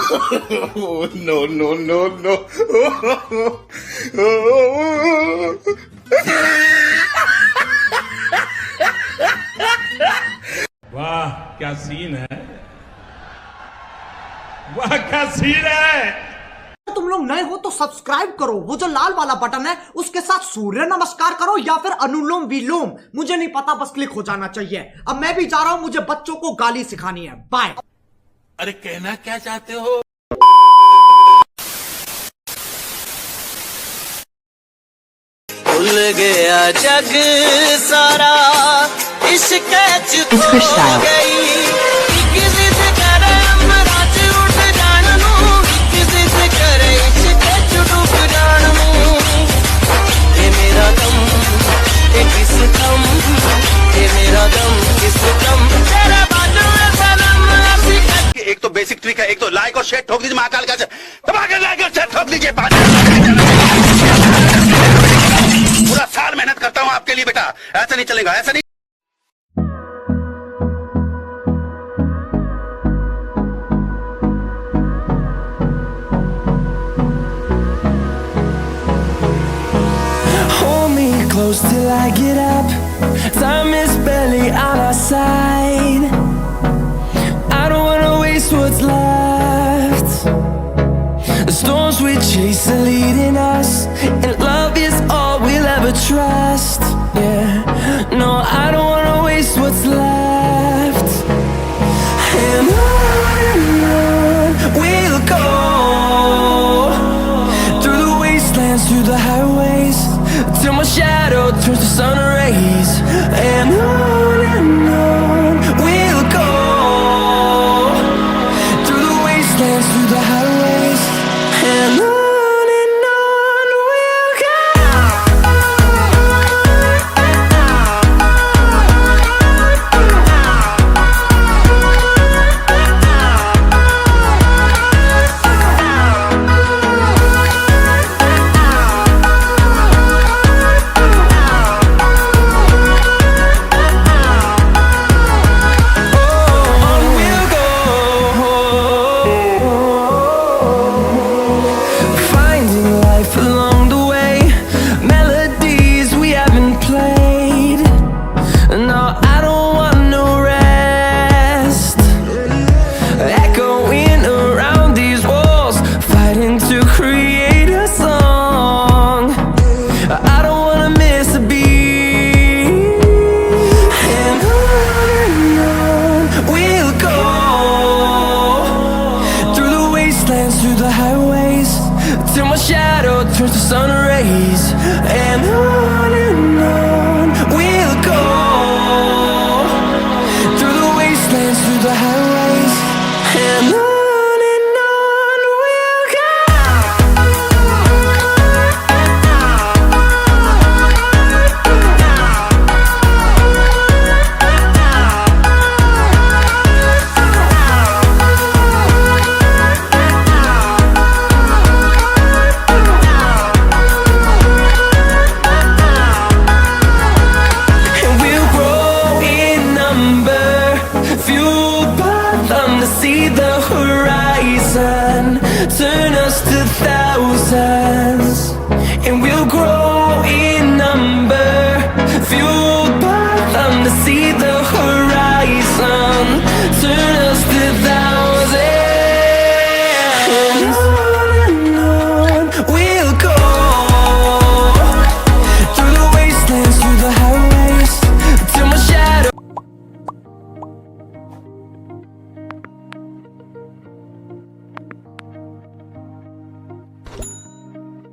No, no, no, no. वाह क्या scene है, वाह क्या सीन है। तुम लोग नए हो तो सब्सक्राइब करो, वो जो लाल वाला बटन है उसके साथ सूर्य नमस्कार करो या फिर अनुलोम विलोम, मुझे नहीं पता, बस क्लिक हो जाना चाहिए। अब मैं भी जा रहा हूं, मुझे बच्चों को गाली सिखानी है। बाय। अरे कहना क्या चाहते हो? भूल गया जग सारा, इश्क च खो गई। एक जिद करे अमराज उठ जान नू, एक जिद करे इश्क च डूब जान नू। ये मेरा दम, ये किस दम, ये मेरा दम किस दम, तेरे बाजू में सनम ऐसी। एक तो बेसिक ट्रिक है, एक तो लाइक और शेयर ठोक दीजिए, महाकाल का दबा के लाइक और शेयर ठोक दीजिए। पूरा साल मेहनत करता हूँ आपके लिए बेटा, ऐसा नहीं चलेगा, ऐसा नहीं। Hold me close till I get up. Time is barely on our side. I don't wanna waste what's left. The storms we chase are leading us, and love is all we'll ever trust. Yeah, no, I don't wanna waste what's left. And on we'll go, through the wastelands, through the highways, till my shadow turns to sun rays. And on we'll go, through the wastelands, through the highways, and on we'll go. Through the highways, till my shadow turns to sun rays. And on we'll go, through the wastelands, through the highways, and on we'll go. See the horizon, turn us to thousands.